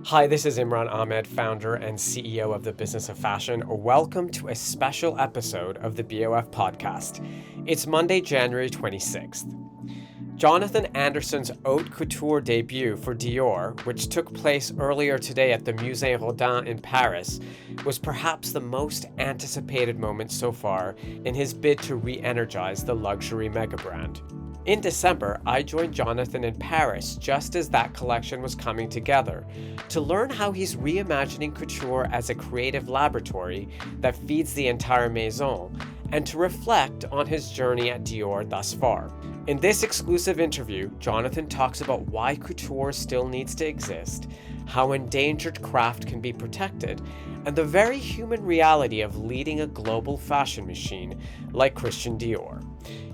Hi, this is Imran Ahmed, founder and CEO of the Business of Fashion. Welcome to a special episode of the BoF Podcast. It's Monday, January 26th. Jonathan Anderson's haute couture debut for Dior, which took place earlier today at the Musée Rodin in Paris, was perhaps the most anticipated moment so far in his bid to re-energize the luxury megabrand. In December, I joined Jonathan in Paris just as that collection was coming together to learn how he's reimagining couture as a creative laboratory that feeds the entire maison and to reflect on his journey at Dior thus far. In this exclusive interview, Jonathan talks about why couture still needs to exist, how endangered craft can be protected, and the very human reality of leading a global fashion machine like Christian Dior.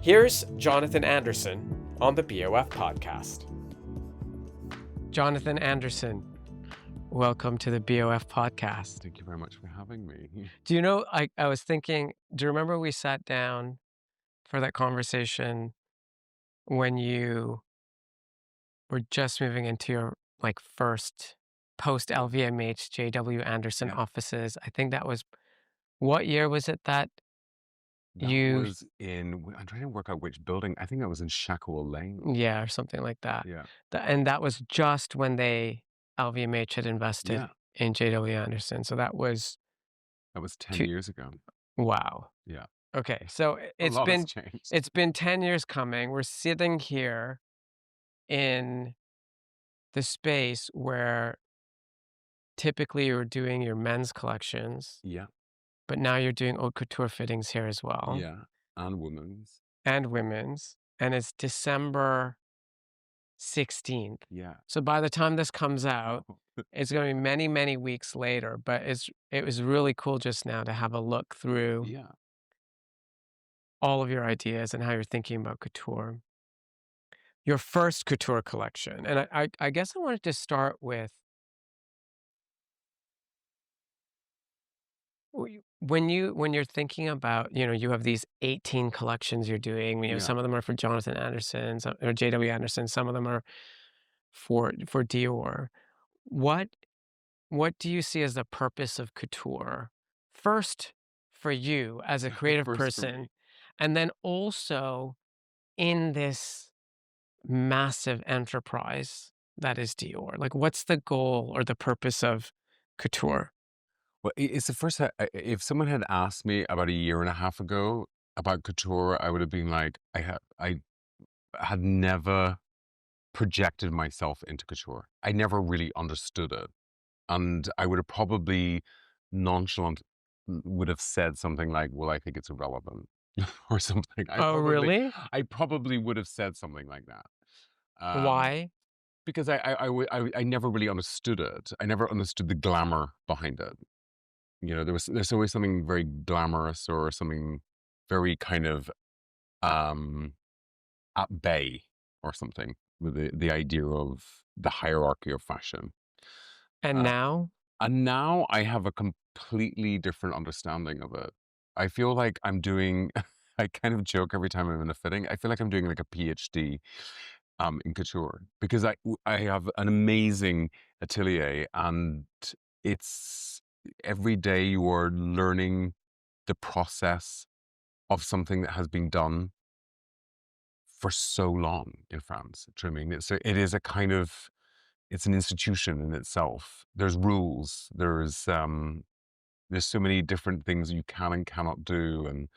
Here's Jonathan Anderson on the BoF Podcast. Jonathan Anderson, welcome to the BoF Podcast. Thank you very much for having me. Do you know, I was thinking, do you remember we sat down for that conversation when you were just moving into your first post LVMH JW Anderson Yeah. offices? I think that was, what year was it that That you, was in, I'm trying to work out which building. I think that was in Shacklewell Lane. yeah, or something like that. Yeah. And that was just when LVMH had invested Yeah. in JW Anderson. So that was, That was 10 Two- years ago. wow. Yeah. Okay, so A lot has changed. it's been 10 years coming. We're sitting here in the space where typically you were doing your men's collections, Yeah. but now you're doing haute couture fittings here as well, Yeah. And women's. and women's, and it's December 16th. Yeah. So by the time this comes out, it's going to be many, many weeks later, but it was really cool just now to have a look through Yeah. all of your ideas and how you're thinking about couture. Your first couture collection. And I guess I wanted to start with, when you're thinking about, you have these 18 collections you're doing, Yeah. some of them are for Jonathan Anderson, or JW Anderson, some of them are for Dior. What do you see as the purpose of couture? First, for you as a creative First for person, me. and then also in this massive enterprise that is Dior. Like, what's the goal or the purpose of couture? Well, it's the first time, if someone had asked me about a year and a half ago about couture, I would have been like, I had never projected myself into couture. I never really understood it. And I would have probably nonchalant would have said something like, well, I think it's irrelevant or something. Oh, really? I probably would have said something like that. Why? Because I never really understood it. I never understood the glamour behind it. There's always something very glamorous or something very kind of at bay or something with the idea of the hierarchy of fashion. And Uh, now? And now I have a completely different understanding of it. I feel like I'm doing, I kind of joke every time I'm in a fitting, I feel like I'm doing like a PhD in couture because I have an amazing atelier and it's every day you are learning the process of something that has been done for so long in France. Do you know what I mean? It is a kind of, it's an institution in itself. There's rules. There's so many different things you can and cannot do, and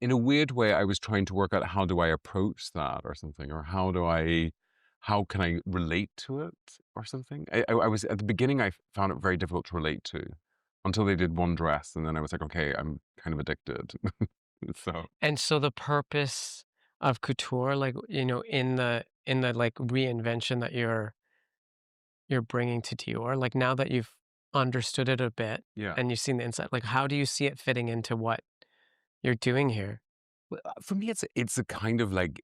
in a weird way, I was trying to work out how do I approach that or something, or how can I relate to it or something. I was at the beginning, I found it very difficult to relate to until they did one dress, and then I was like, okay, I'm kind of addicted. So And so the purpose of couture, like, in the like reinvention that you're bringing to Dior, like, now that you've understood it a bit yeah. and you've seen the inside, like, how do you see it fitting into what you're doing here? Well, for me, it's a kind of like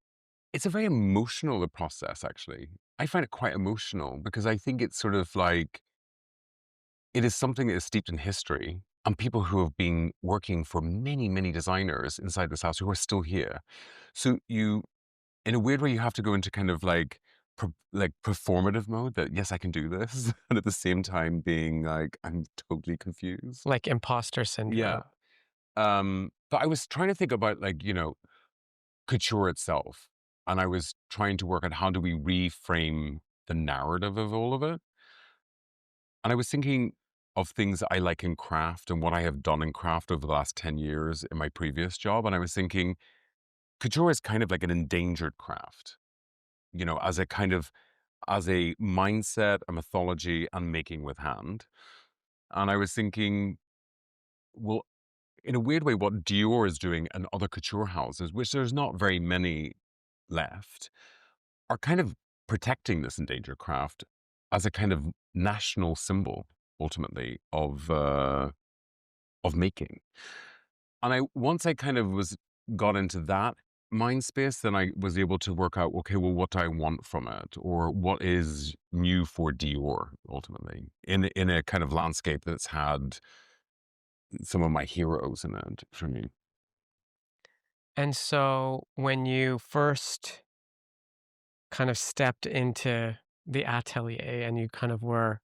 it's a very emotional process. Actually, I find it quite emotional because I think it's sort of like it is something that is steeped in history and people who have been working for many, many designers inside this house who are still here. So in a weird way, you have to go into kind of like like performative mode that yes, I can do this, and at the same time being like I'm totally confused. Like imposter Yeah. syndrome. But I was trying to think about like, couture itself. And I was trying to work out how do we reframe the narrative of all of it. And I was thinking of things that I like in craft and what I have done in craft over the last 10 years in my previous job. And I was thinking couture is kind of like an endangered craft, as a kind of, as a mindset, a mythology, and making with hand. And I was thinking, well, in a weird way, what Dior is doing and other couture houses, which there's not very many left, are kind of protecting this endangered craft as a kind of national symbol, ultimately, of making. And once I kind of got into that mind space, then I was able to work out, okay, well, what do I want from it, or what is new for Dior, ultimately, in a kind of landscape that's had some of my heroes in it for me. And so when you first kind of stepped into the atelier and you kind of were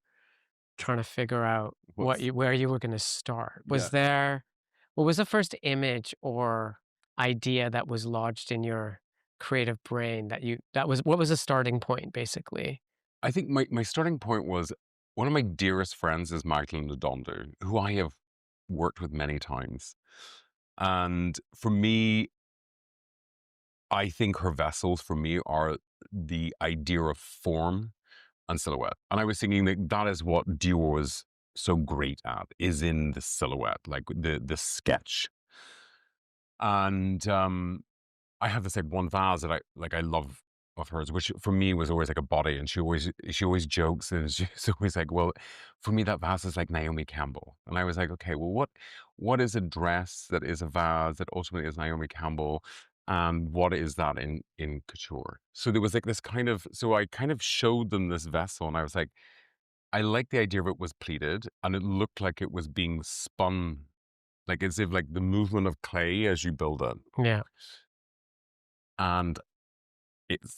trying to figure out What's where you were gonna start, Yeah. what was the first image or idea that was lodged in your creative brain that was what was the starting point, basically? I think my starting point was one of my dearest friends is Magdalene Donde, who I have worked with many times. And for me, I think her vessels for me are the idea of form and silhouette. And I was thinking that that is what Dior was so great at, is in the silhouette, like the sketch. And I have this like one vase that I love of hers, which for me was always like a body, and she always jokes, and she's always like, "Well, for me that vase is like Naomi Campbell," and I was like, "Okay, well, what is a dress that is a vase that ultimately is Naomi Campbell, and what is that in couture?" So there was like this kind of, so I kind of showed them this vessel, and I was like, I like the idea of it was pleated, and it looked like it was being spun, like as if like the movement of clay as you build it, Yeah. and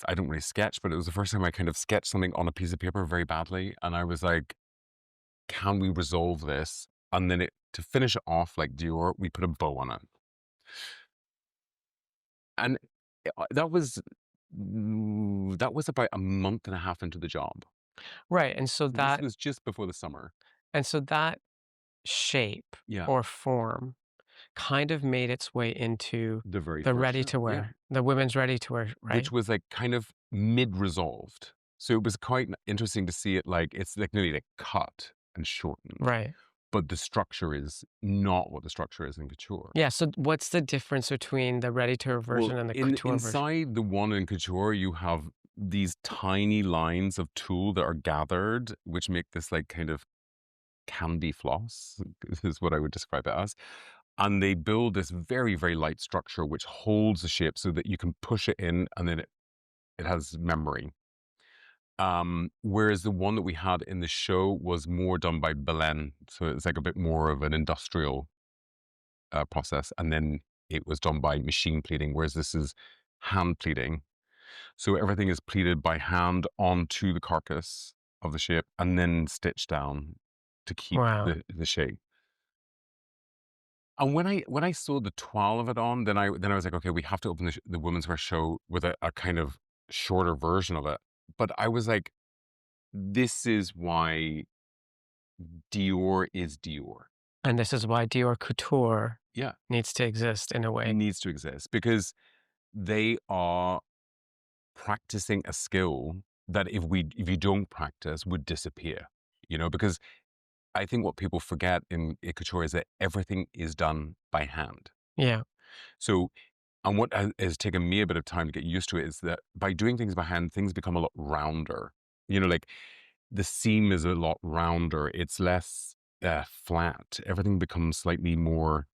I don't really sketch, but it was the first time I kind of sketched something on a piece of paper very badly. And I was like, can we resolve this? And then to finish it off like Dior, we put a bow on it. And that was about a month and a half into the job. Right, So this was just before the summer. that shape Yeah. or form kind of made its way into The very the first show. Yeah. ready-to-wear, the women's ready-to-wear, right? Which was like kind of mid-resolved. So it was quite interesting to see it, like it's like nearly like cut and shortened. Right. But the structure is not what the structure is in couture. Yeah, so what's the difference between the ready-to-wear Well, version and the in couture version? inside the one in couture, you have these tiny lines of tulle that are gathered, which make this like kind of candy floss, is what I would describe it as. And they build this very, very light structure which holds the shape so that you can push it in, and then it has memory. Whereas the one that we had in the show was more done by Belen. So it's like a bit more of an industrial process. And then it was done by machine pleating, whereas this is hand pleating. So everything is pleated by hand onto the carcass of the shape and then stitched down to keep Wow. the shape. And when I saw the toile of it on, then I was like, okay, we have to open the women's wear show with a kind of shorter version of it. But I was like, this is why Dior is Dior. And this is why Dior Couture Yeah, needs to exist in a way. needs to exist because they are practicing a skill that if you don't practice would disappear. Because I think what people forget in couture is that everything is done by hand. Yeah. So, and what has taken me a bit of time to get used to it is that by doing things by hand, things become a lot rounder. Like the seam is a lot rounder. It's less flat. Everything becomes slightly more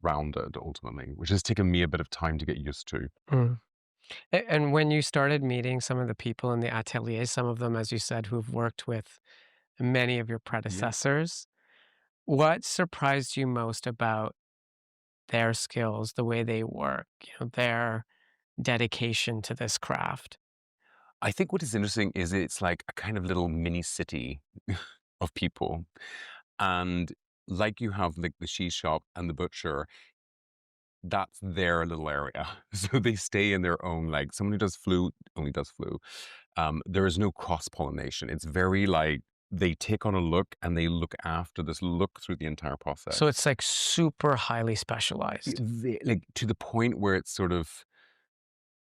rounded ultimately, which has taken me a bit of time to get used to. Mm. And when you started meeting some of the people in the atelier, some of them, as you said, who've worked with many of your Yeah. predecessors, what surprised you most about their skills, the way they work, their dedication to this craft? I think what is interesting is it's like a kind of little mini city of people. And like you have like the cheese shop and the butcher, that's their little area. So they stay in their own, like someone who does flu only does flu. There is no cross pollination. It's very like they take on a look and they look after this look through the entire process. So it's like super highly specialized. Like to the point where it's sort of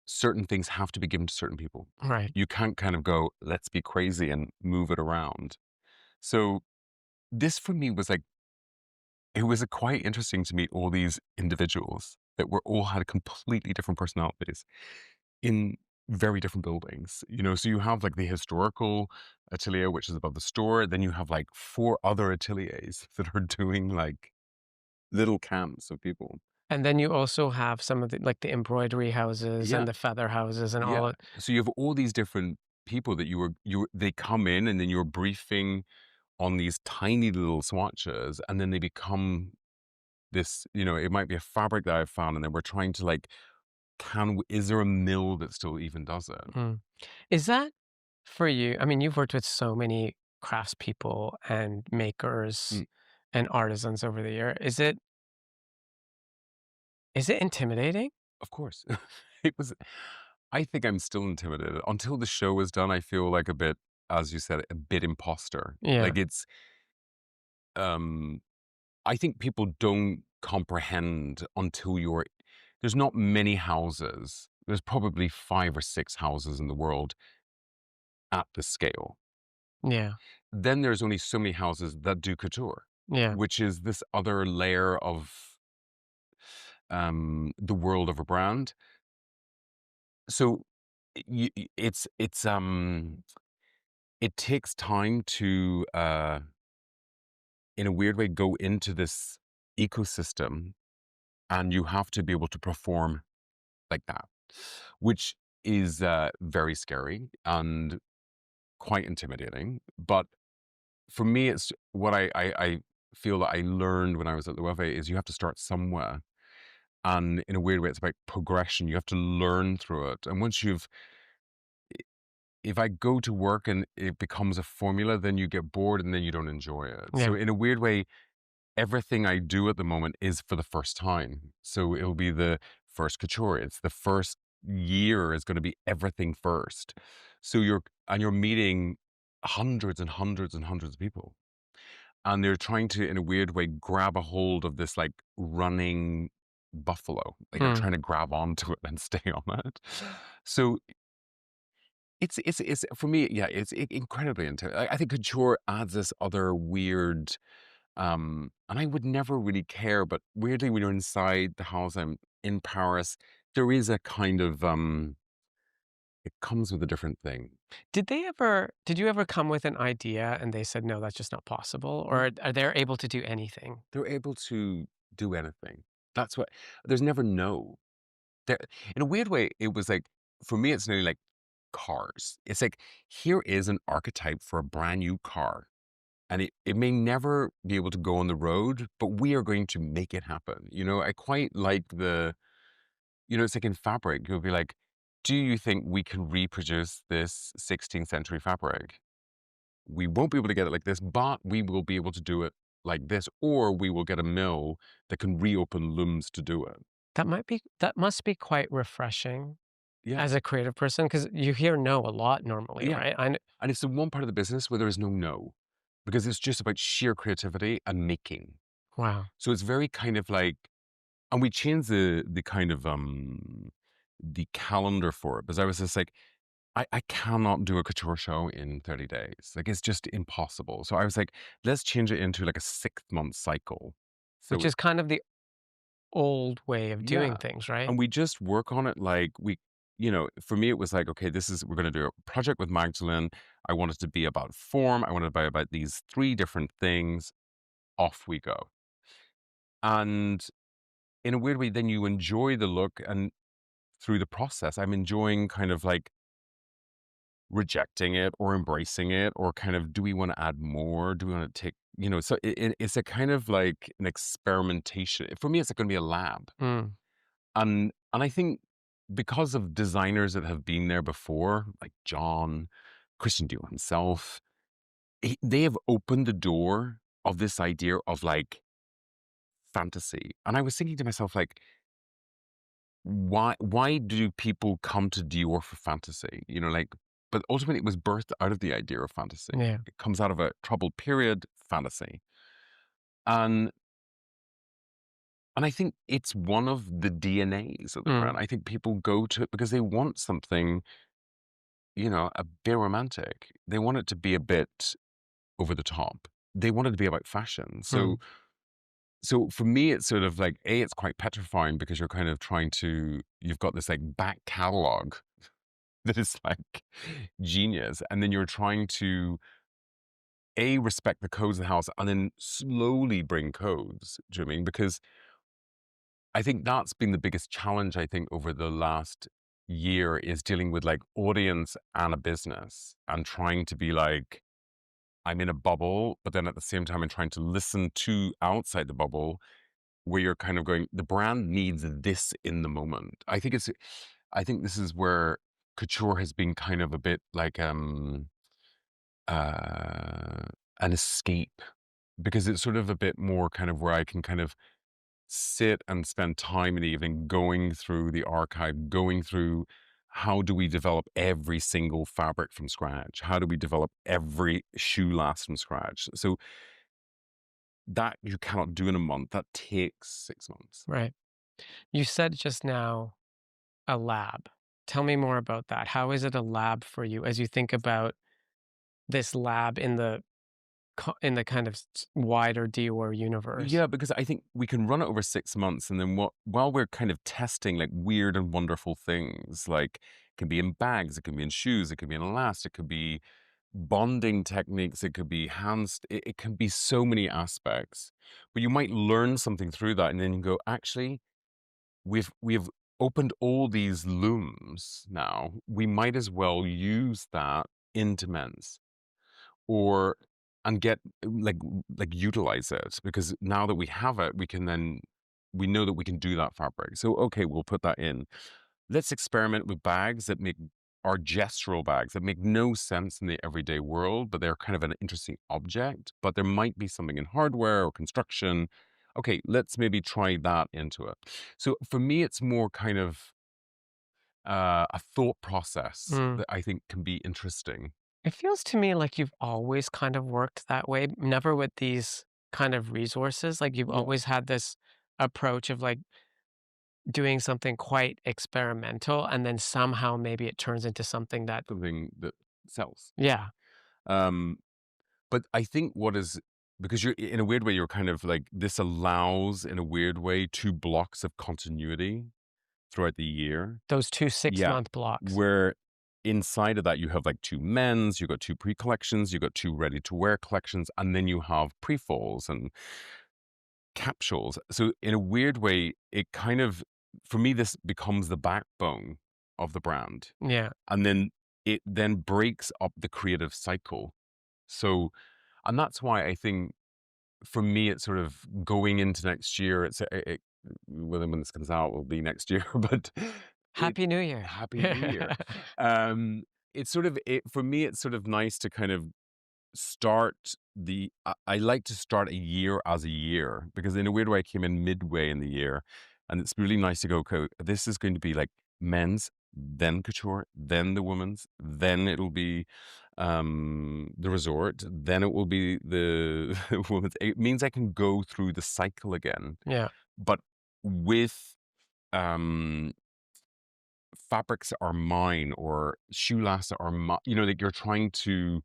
certain things have to be given to certain people. Right. You can't kind of go, let's be crazy and move it around. So this for me was like, it was quite interesting to meet all these individuals that were all had completely different personalities in very different buildings. So you have like the historical atelier, which is above the store. Then you have like 4 other ateliers that are doing like little camps of people. And then you also have some of the like the embroidery houses Yeah. and the feather houses and all Yeah. it. So you have all these different people that they come in and then you're briefing on these tiny little swatches and then they become this, it might be a fabric that I've found and then we're trying to like, is there a mill that still even does it? Mm. Is that for you? I mean, you've worked with so many craftspeople and makers Mm, and artisans over the year. Is it intimidating? of course. It was, I think I'm still intimidated. Until the show is done, I feel like a bit, as you said, a bit imposter. Yeah. Like um, I think people don't comprehend until there's not many houses. There's probably 5 or 6 houses in the world at the scale. Yeah. Then there's only so many houses that do couture, Yeah. which is this other layer of the world of a brand. So it takes time to in a weird way go into this ecosystem, and you have to be able to perform like that, which is very scary and quite intimidating. But for me, it's what I feel that I learned when I was at the WFA is you have to start somewhere. And in a weird way, it's about progression. You have to learn through it. And once if I go to work and it becomes a formula, then you get bored and then you don't enjoy it. Yeah. So in a weird way, everything I do at the moment is for the first time. So it'll be the first couture. It's the first year is going to be everything first. So you're meeting hundreds and hundreds and hundreds of people. And they're trying to, in a weird way, grab a hold of this like running buffalo. Like they're Mm. trying to grab onto it and stay on it. So it's for me, yeah, it's incredibly intense. I think couture adds this other weird, and I would never really care, but weirdly, when you're inside the house, I'm in Paris, there is a kind of, it comes with a different thing. Did you ever come with an idea and they said, no, that's just not possible? Or are they able to do anything? They're able to do anything. That's what, there's never no. There, in a weird way, it was like, for me, it's nearly like cars. It's like, here is an archetype for a brand new car. And it may never be able to go on the road, but we are going to make it happen. I quite like it's like in fabric, you'll be like, do you think we can reproduce this 16th century fabric? We won't be able to get it like this, but we will be able to do it like this, or we will get a mill that can reopen looms to do it. That must be quite refreshing Yeah. as a creative person because you hear no a lot normally, Yeah. right? And it's the one part of the business where there is no no, because it's just about sheer creativity and making. Wow. So it's very kind of like, and we changed the kind of the calendar for it because I was just like, I cannot do a couture show in 30 days. Like it's just impossible. So I was like, let's change it into like a 6-month cycle. Which So is kind of the old way of doing yeah. things, right? And we just work on it like for me it was like, okay, we're gonna do a project with Magdalene. I want it to be about form. I want it to be about these 3 different things. Off we go. And in a weird way, then you enjoy the look and through the process, I'm enjoying kind of like rejecting it or embracing it or kind of, do we want to add more? Do we want to take, so it's a kind of like an experimentation. For me, it's going to be a lab. Mm. And I think because of designers that have been there before, like Christian Dior himself, they have opened the door of this idea of like fantasy. And I was thinking to myself, like, why do people come to Dior for fantasy? You know, like, but ultimately it was birthed out of the idea of fantasy. Yeah. It comes out of a troubled period fantasy. And I think it's one of the DNAs of the brand. Mm. I think people go to it because they want something, a bit romantic. They want it to be a bit over the top. They want it to be about fashion. Mm. So for me, it's sort of like, it's quite petrifying because you're kind of you've got this like back catalog that is like genius. And then you're trying to respect the codes of the house and then slowly bring codes. Do you know what I mean? Because I think that's been the biggest challenge, I think, over the last year is dealing with like audience and a business and trying to be like, I'm in a bubble, but then at the same time, I'm trying to listen to outside the bubble where you're kind of going, the brand needs this in the moment. I think this is where couture has been kind of a bit like uh, an escape because it's sort of a bit more kind of where I can kind of sit and spend time in the evening going through the archive, going through how do we develop every single fabric from scratch? How do we develop every shoe last from scratch? So that you cannot do in a month. That takes 6 months. Right. You said just now a lab. Tell me more about that. How is it a lab for you as you think about this lab in the in the kind of wider Dior universe? Yeah, because I think we can run it over 6 months, and then while we're kind of testing like weird and wonderful things, like it can be in bags, it can be in shoes, it could be in elastic, it could be bonding techniques, it could be it can be so many aspects. But you might learn something through that, and then you go, actually, we've opened all these looms now. We might as well use that into men's or and get like utilize it because now that we have it, we know that we can do that fabric. So okay, we'll put that in. Let's experiment with bags that make are gestural bags that make no sense in the everyday world, but they're kind of an interesting object. But there might be something in hardware or construction. Okay, let's maybe try that into it. So for me, it's more kind of a thought process Mm. that I think can be interesting. It feels to me like you've always kind of worked that way, never with these kind of resources. Like you've Yeah. always had this approach of like doing something quite experimental and then somehow maybe it turns into something that, Something that sells. yeah, Um, but I think what is because you're in a weird way, you're kind of like this allows in a weird way 2 blocks of continuity throughout the year. those two Yeah. six-month blocks. Where inside of that you have like 2 men's, you got 2 pre-collections, you got 2 ready-to-wear collections, and then you have pre-falls and capsules. So in a weird way, it kind of for me, this becomes the backbone of the brand. Yeah. And then it then breaks up the creative cycle. So, and that's why I think for me, it's sort of going into next year. When this comes out, will be next year, but it, Happy New Year. Happy New Year. It's sort of for me. It's sort of nice to kind of I like to start a year as a year because in a weird way I came in midway in the year and it's really nice to go, okay, this is going to be like men's, then couture, then the women's, then it'll be the resort, then it will be the women's. It means I can go through the cycle again, Yeah. but with um fabrics that are mine or shoe lasts that are mine, like you're trying to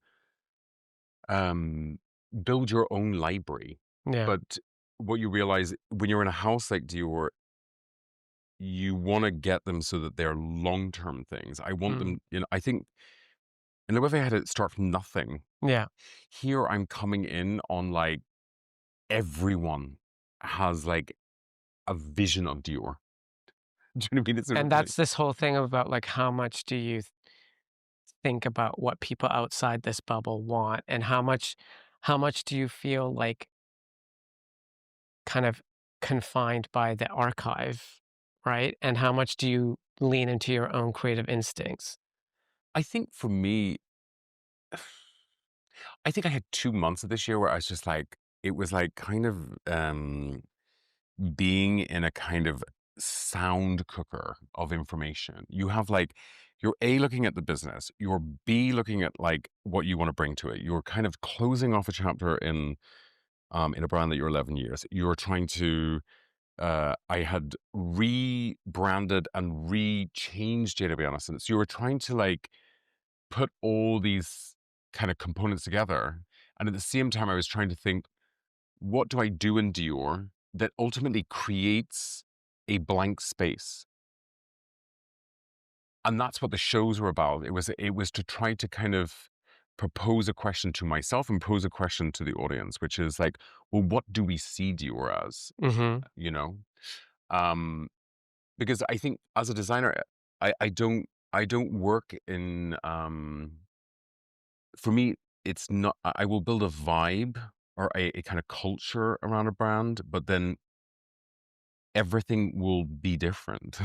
um, build your own library. Yeah. But what you realize when you're in a house like Dior, you want to get them so that they're long-term things. I want Mm. them, I think in the way I had to start from nothing. Yeah. Here I'm coming in on like everyone has like a vision of Dior. Do you know what I mean? It's sort And of like, that's this whole thing about like how much do you think about what people outside this bubble want and how much do you feel like kind of confined by the archive, right? And how much do you lean into your own creative instincts? I think for me, I think I had 2 months of this year where I was just like, it was like kind of being in a kind of sound cooker of information. You have like, you're A, looking at the business, you're B, looking at like what you want to bring to it. You're kind of closing off a chapter in a brand that you're 11 years. You're trying to, I had rebranded and re-changed JW Innocence. You were trying to like put all these kind of components together. And at the same time, I was trying to think, what do I do in Dior that ultimately creates a blank space? And that's what the shows were about. It was to try to kind of propose a question to myself and pose a question to the audience, which is like, well, what do we see Dior as? Mm-hmm. You know? Um, because I think as a designer, I don't work in for me, it's not. I will build a vibe or a kind of culture around a brand, but then everything will be different.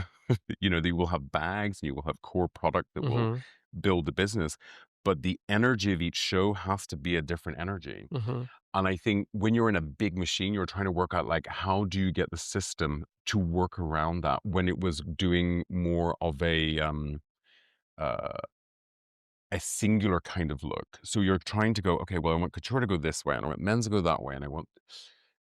You will have bags and you will have core product that will Mm-hmm. build the business, but the energy of each show has to be a different energy. Mm-hmm. And I think when you're in a big machine, you're trying to work out like, how do you get the system to work around that when it was doing more of uh, a singular kind of look. So you're trying to go, okay, well, I want couture to go this way and I want men's to go that way. And I want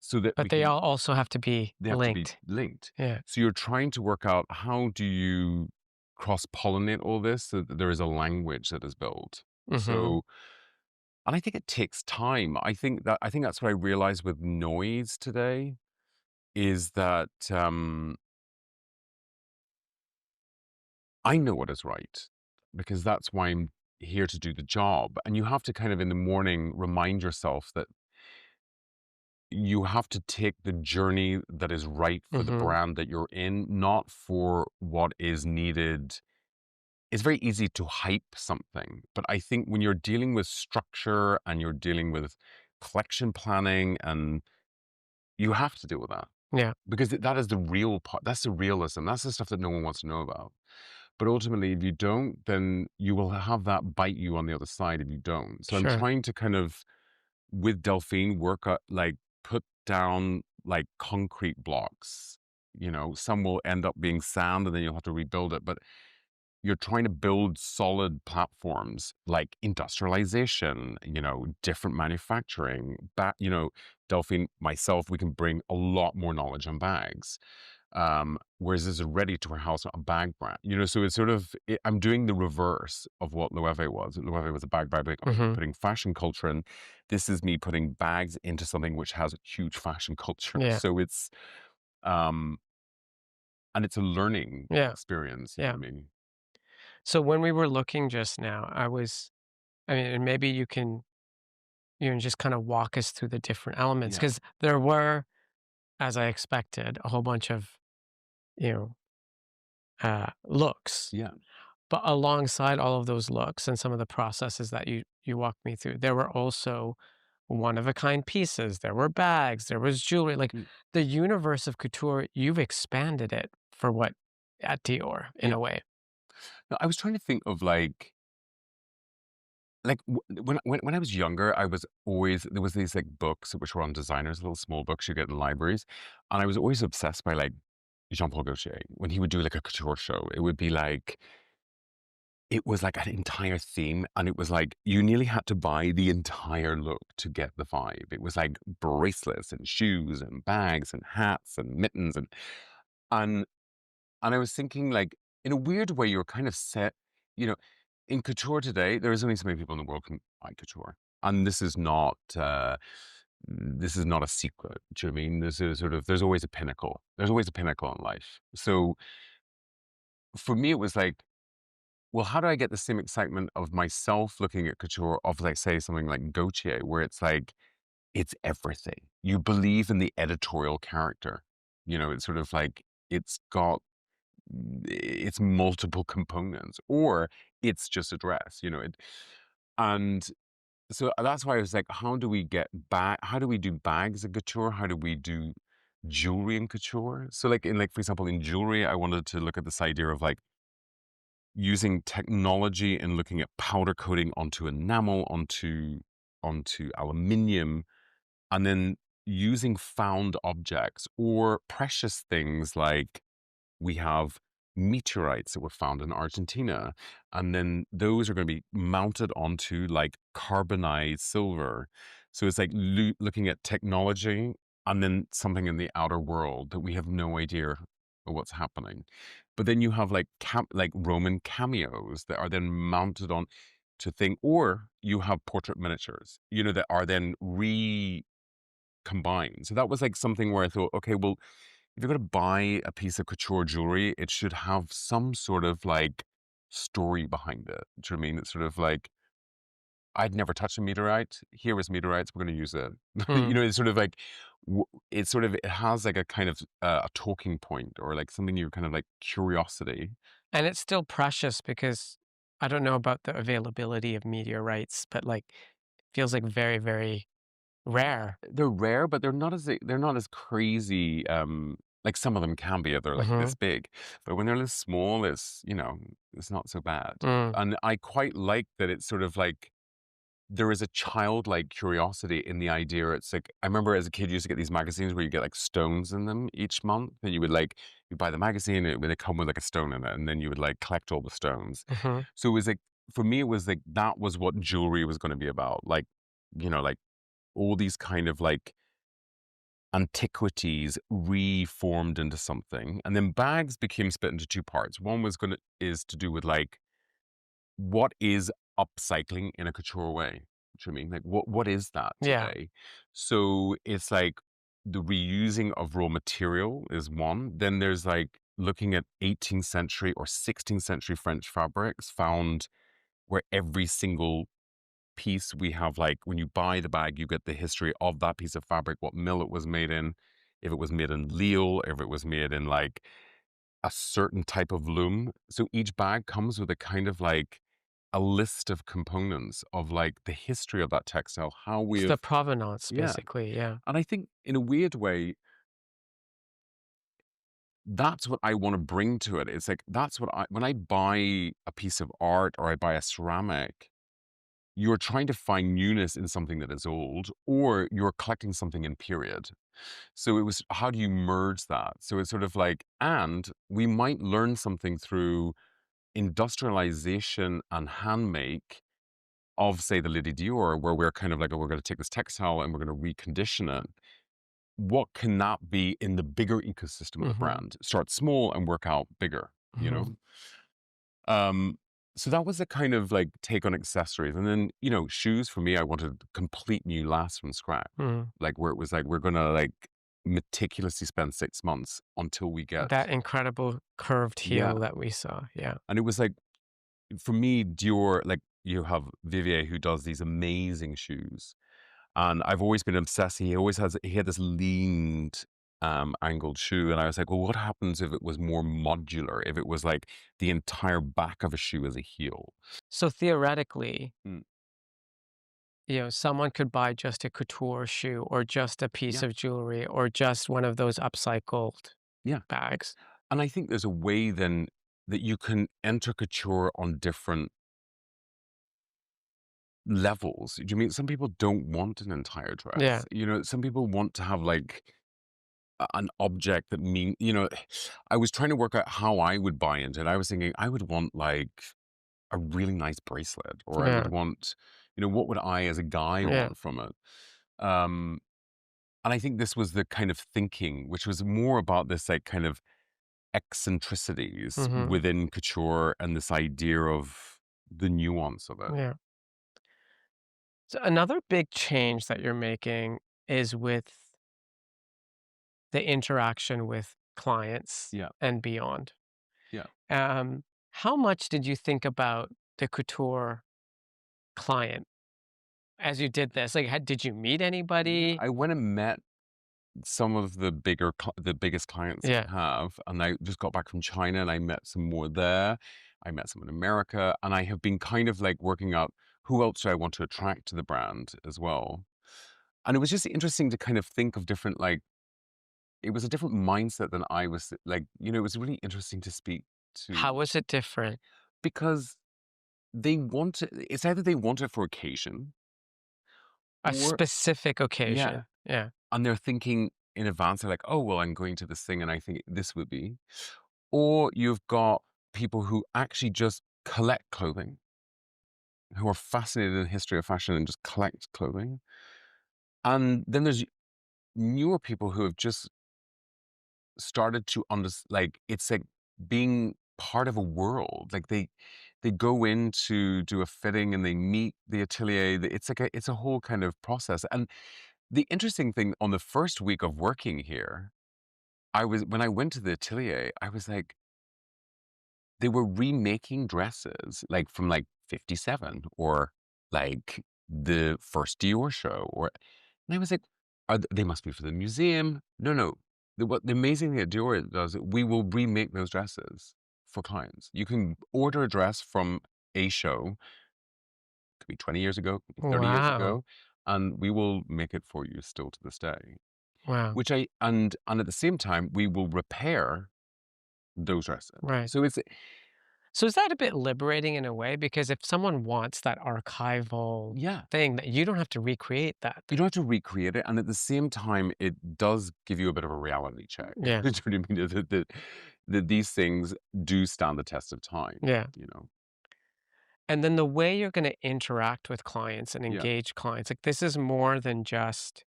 so that But we they can all also have to be they have to be linked. linked. Yeah. So you're trying to work out, how do you cross-pollinate all this so that there is a language that is built. Mm-hmm. So, and I think it takes time. I think that's what I realized with noise today is that I know what is right because that's why I'm here to do the job. And you have to kind of in the morning remind yourself that you have to take the journey that is right for the Mm-hmm. brand that you're in, not for what is needed. It's very easy to hype something, but I think when you're dealing with structure and you're dealing with collection planning, and you have to deal with that Yeah. because that is the real part. That's the realism. That's the stuff that no one wants to know about. But ultimately, if you don't, then you will have that bite you on the other side if you don't. So I'm Sure. trying to kind of, with Delphine, work out, like put down like concrete blocks. Some will end up being sand and then you'll have to rebuild it. But you're trying to build solid platforms like industrialization, different manufacturing. Delphine, myself, we can bring a lot more knowledge on bags. Whereas this is ready to warehouse a bag brand, so it's sort of, I'm doing the reverse of what Loewe was. Loewe was a bag brand, Mm-hmm. putting fashion culture in. This is me putting bags into something which has a huge fashion culture. Yeah. So um, and it's a learning Yeah. experience, you know Yeah. what I mean? So when we were looking just now, I mean, and maybe you can just kind of walk us through the different elements Yeah, because there were, as I expected, a whole bunch of, you know, looks. yeah, But alongside all of those looks and some of the processes that you walked me through, there were also one of a kind pieces. There were bags, there was jewelry. Like mm, the universe of couture, you've expanded it for what at Dior in yeah. a way. No, I was trying to think of when I was younger, I was always there was these like books which were on designers, little small books you get in libraries, and I was always obsessed by like Jean Paul Gaultier when he would do like a couture show. It was like an entire theme, and it was like you nearly had to buy the entire look to get the vibe. It was like bracelets and shoes and bags and hats and mittens and and I was thinking, like, in a weird way, you're kind of set, you know, in couture today, there is only so many people in the world can buy couture. And this is not a secret. Do you know what I mean? There's always a pinnacle. There's always a pinnacle in life. So for me, it was like, well, how do I get the same excitement of myself looking at couture of, like, say, something like Gautier, where it's like, it's everything. You believe in the editorial character. It's sort of like, it's multiple components, or it's just a dress, and so that's why I was like, how do we get back? How do we do bags in couture? How do we do jewelry in couture? So, like, for example, in jewelry, I wanted to look at this idea of like using technology and looking at powder coating onto enamel, onto aluminium, and then using found objects or precious things like we have meteorites that were found in Argentina, and then those are going to be mounted onto like carbonized silver. So it's like looking at technology and then something in the outer world that we have no idea of what's happening. But then you have like like Roman cameos that are then mounted on to thing, or you have portrait miniatures, that are then recombined. So that was like something where I thought, okay, well, if you're going to buy a piece of couture jewelry, it should have some sort of like story behind it. Do you know what I mean? It's sort of like, I'd never touched a meteorite. Here is meteorites. We're going to use it. Mm. It's sort of like, it has like a kind of a talking point or like something you're kind of like curiosity. And it's still precious because I don't know about the availability of meteorites, but like feels like very, very rare. They're rare, but they're not as crazy. Like some of them can be if they're like Mm-hmm. this big, but when they're this small, it's not so bad. Mm. And I quite like that it's sort of like there is a childlike curiosity in the idea. It's like I remember as a kid you used to get these magazines where you get like stones in them each month, and you buy the magazine and it would come with like a stone in it, and then you would like collect all the stones. Mm-hmm. So it was like for me, it was like that was what jewelry was going to be about. Like like all these kind of like antiquities reformed into something, and then bags became split into two parts. One is to do with like what is upcycling in a couture way. Do you know what I mean? Like what is that Yeah. today? So it's like the reusing of raw material is one. Then there's like looking at 18th century or 16th century French fabrics found where every single piece we have, like when you buy the bag, you get the history of that piece of fabric, what mill it was made in, if it was made in Lille, if it was made in like a certain type of loom. So each bag comes with a kind of like a list of components of like the history of that textile, how It's the we've, provenance, yeah. basically. Yeah. And I think in a weird way, that's what I want to bring to it. It's like, when I buy a piece of art or I buy a ceramic, you're trying to find newness in something that is old, or you're collecting something in period. So it was, how do you merge that? So it's sort of like, and we might learn something through industrialization and handmake of, say, the Lady Dior, where we're kind of like, oh, we're going to take this textile and we're going to recondition it. What can that be in the bigger ecosystem of the Mm-hmm. brand? Start small and work out bigger, you Mm-hmm. know? Um, so that was a kind of like take on accessories. And then, shoes for me, I wanted complete new last from scratch. Mm-hmm. Like where it was like, we're gonna like meticulously spend 6 months until we get, That incredible curved yeah. heel that we saw. Yeah. And it was like, for me, Dior, like you have Vivier who does these amazing shoes. And I've always been obsessed. He had this leaned, angled shoe. And I was like, well, what happens if it was more modular? If it was like the entire back of a shoe as a heel? So theoretically, Mm. someone could buy just a couture shoe or just a piece Yeah. of jewelry or just one of those upcycled Yeah. bags. And I think there's a way then that you can enter couture on different levels. Do you mean some people don't want an entire Yeah. dress? Some people want to have like an object that I was trying to work out how I would buy into it. I was thinking I would want like a really nice bracelet, or I would Yeah. want, what would I as a guy Yeah. want from it? Um, and I think this was the kind of thinking, which was more about this like kind of eccentricities Mm-hmm. within couture and this idea of the nuance of it. Yeah. So another big change that you're making is with the interaction with clients Yeah, and beyond. yeah. How much did you think about the couture client as you did this? Like, did you meet Yeah, anybody? I went and met some of the biggest clients Yeah. I have, and I just got back from China, and I met some more there. I met some in America, and I have been kind of like working out who else do I want to attract to the brand as well. And it was just interesting to kind of think of different like it was a different mindset than I was like, it was really interesting to speak to. How was it different? because they want it. It's either they want it for occasion, A or specific yeah, occasion. Yeah. and they're thinking in advance. They're like, oh well, I'm going to this thing, and I think this would be. Or you've got people who actually just collect clothing, who are fascinated in the history of fashion and just collect clothing. And then there's newer people who have just started to like it's like being part of a world. Like they go in to do a fitting and they meet the atelier. It's like it's a whole kind of process. And the interesting thing on the first week of working here, when I went to the atelier, I was like, they were remaking dresses like from like 57 or like the first Dior show, and I was like, they must be for the museum. No, no. What the amazing thing that Dior does, we will remake those dresses for clients. You can order a dress from a show, could be 20 years ago, could be 30 years Wow. ago, and we will make it for you still to this day. Wow. Which and at the same time, we will repair those dresses. Right. So it's So is that a bit liberating in a way? Because if someone wants that archival yeah. thing, that you don't have to recreate that. You don't have to recreate it, and at the same time, it does give you a bit of a reality check. Yeah. Do you know what I mean? That these things do stand the test of time, Yeah. you know? And then the way you're going to interact with clients and Yeah. engage clients, like this is more than just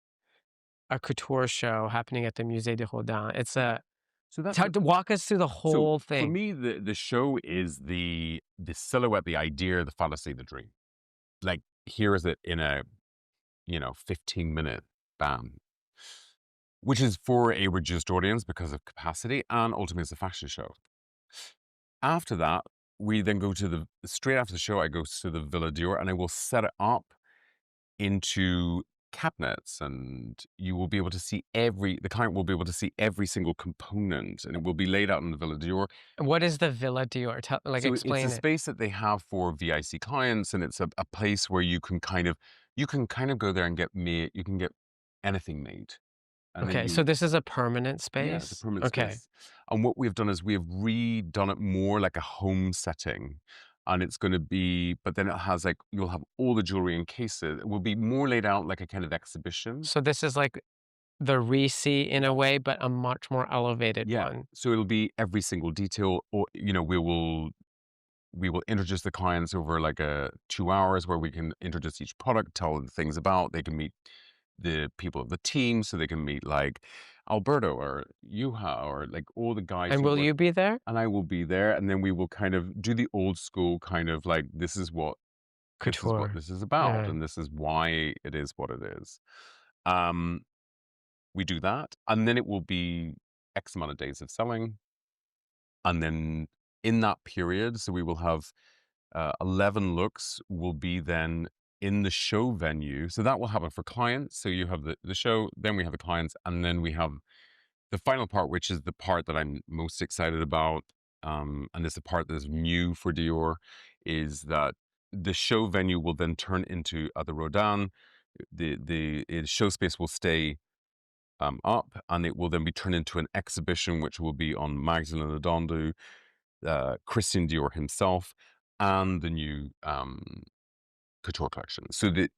a couture show happening at the Musée Rodin. It's Yeah. a So that's to walk us through the so whole for thing. me, the show is the silhouette, the idea, the fantasy, the dream. Like, here is it in a, 15-minute bam, which is for a reduced audience because of capacity, and ultimately it's a fashion show. After that, we then go to straight after the show, I go to the Villa Dior and I will set it up into cabinets, and you will be able to see the client will be able to see every single component, and it will be laid out in the Villa Dior. What is the Villa Dior? So it's a Explain it. space that they have for VIC clients, and it's a place where you can kind of go there and you can get anything made. And then Okay, so this is a permanent yeah, it's a space? permanent Okay. space. And what we've done is we have redone it more like a home setting. And it's going to be, but then it has like, you'll have all the jewelry in cases. It will be more laid out like a kind of exhibition. So this is like the Reese in a way, but a much more elevated Yeah. one. So it'll be every single detail, or, we will introduce the clients over like 2 hours where we can introduce each product, tell them things about, they can meet the people of the team, so they can meet like Alberto or Yuha or like all the guys And who will work, you be there? and I will be there, and then we will kind of do the old school kind of like, Couture. this is about, Yeah. and this is why it is what it is. We do that, and then it will be X amount of days of selling, and then in that period, so we will have 11 looks will be then in the show venue. So that will happen for clients. So you have the show, then we have the clients, and then we have the final part, which is the part that I'm most excited about. And it's the part that's new for Dior, is that the show venue will then turn into the Rodin. The show space will stay up, and it will then be turned into an exhibition, which will be on Magdalene Adondu, Christian Dior himself, and the new couture collection. So that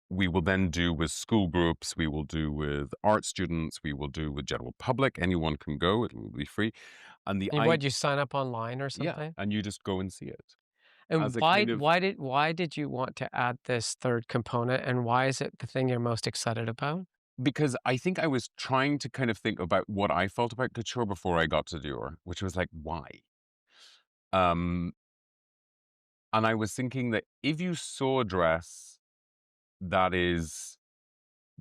we will then do with school groups, we will do with art students, we will do with general public. Anyone can go; it will be free. And And what, you sign up online or yeah, something? and you just go and see it And as a kind of, why did you want to add this third component, and why is it the thing you're most excited about? because I think I was trying to kind of think about what I felt about couture before I got to Dior, which was like, why? Um, and I was thinking that if you saw a dress that is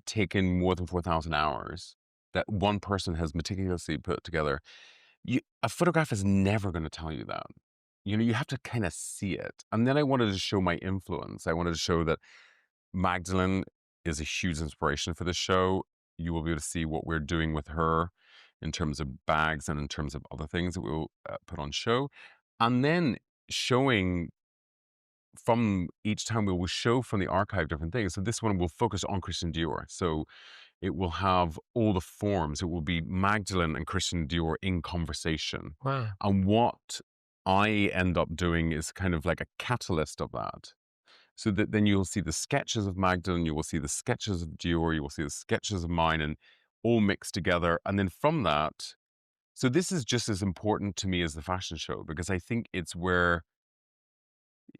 taken more than 4,000 hours, that one person has meticulously put together, a photograph is never going to tell you that. You have to kind of see it. And then I wanted to show my influence. I wanted to show that Magdalene is a huge inspiration for the show. You will be able to see what we're doing with her in terms of bags and in terms of other things that we'll put on show. And then showing from each time we will show from the archive different things. So this one will focus on Christian Dior. So it will have all the forms. It will be Magdalene and Christian Dior in conversation. Wow. And I end up doing is kind of like a catalyst of that. So that then you'll see the sketches of Magdalene, you will see the sketches of Dior, you will see the sketches of mine, and all mixed together. And then from that, so this is just as important to me as the fashion show, because I think it's where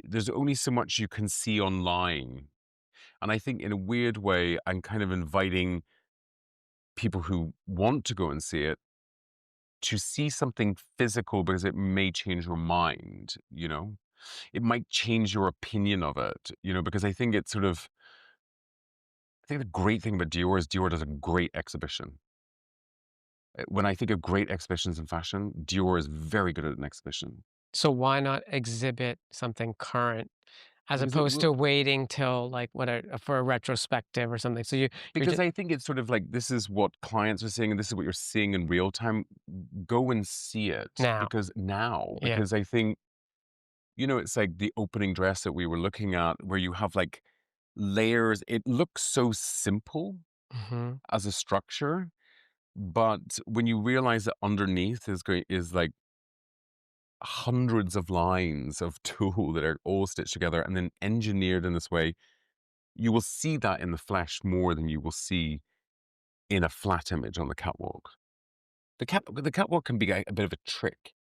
there's only so much you can see online. And I think in a weird way, I'm kind of inviting people who want to go and see it to see something physical, because it may change your mind, you know? It might change your opinion of it, you know, because I think it's sort of, I think the great thing about Dior is Dior does a great exhibition. When I think of great exhibitions in fashion, Dior is very good at an exhibition. So why not exhibit something current as Because it opposed will, to waiting till like for a retrospective or something? So you're because just I think it's sort of like this is what clients are saying, and this is what you're seeing in real time. Go and see it now. because now, Yeah. because I think, you know, it's like the opening dress that we were looking at, where you have like layers. It looks so simple Hmm. as a structure, but when you realize that underneath is like hundreds of lines of tulle that are all stitched together and then engineered in this way, you will see that in the flesh more than you will see in a flat image on the catwalk. The catwalk can be a bit of a trick.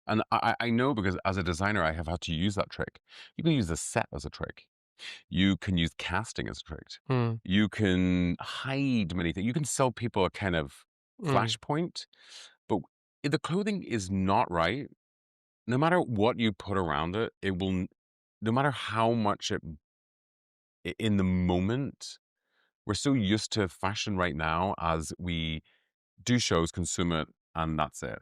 And I know, because as a designer, I have had to use that trick. You can use the set as a trick. You can use casting as a trick. Mm. You can hide many things. You can sell people a kind of Mm. flashpoint, but if the clothing is not right, no matter what you put around it, it will, no matter how much in the moment, we're so used to fashion right now as we do shows, consume it, and that's it.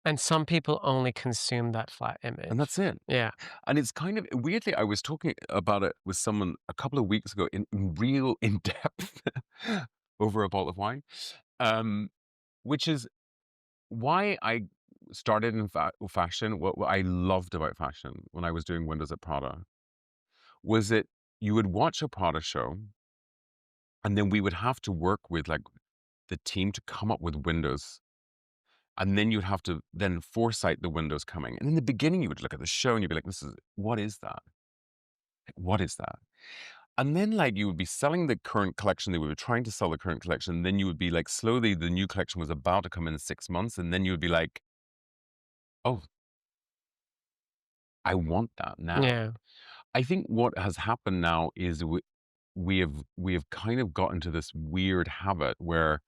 And some people only consume that flat And image. that's it. Yeah. And it's kind of weirdly, I was talking about it with someone a couple of weeks ago in real in depth over a bottle of wine, um, which is why I started in fashion. What I loved about fashion when I was doing Windows at Prada was that you would watch a Prada show, and then we would have to work with like the team to come up with windows. And then you'd have to then foresight the windows coming. And in the beginning, you would look at the show and you'd be like, what is that? Like, what is that? And then like you would be selling the current collection. They would be trying to sell the current collection. Then you would be like, slowly the new collection was about to come in 6 months. And then you would be like, oh, I want that now. Yeah. I think what has happened now is we have kind of got into this weird habit where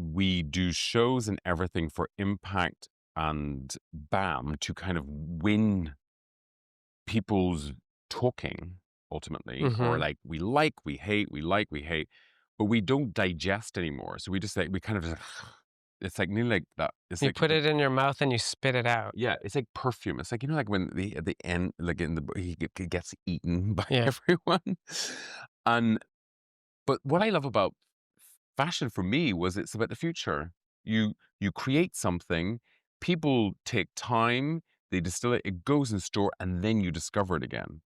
we do shows and everything for impact and bam to kind of win people's talking ultimately, or Hmm. like, we hate, we like, we hate, but we don't digest anymore. So we just like, we kind of just, it's like nearly like that. It's You like, put it in your mouth and you spit it out. yeah, it's like perfume. It's like, you know, like when at the end, like in the, he gets eaten by Yeah. everyone. And, but what I love about fashion for me was it's about the future. You create something, people take time, they distill it, it goes in store, and then you discover it again.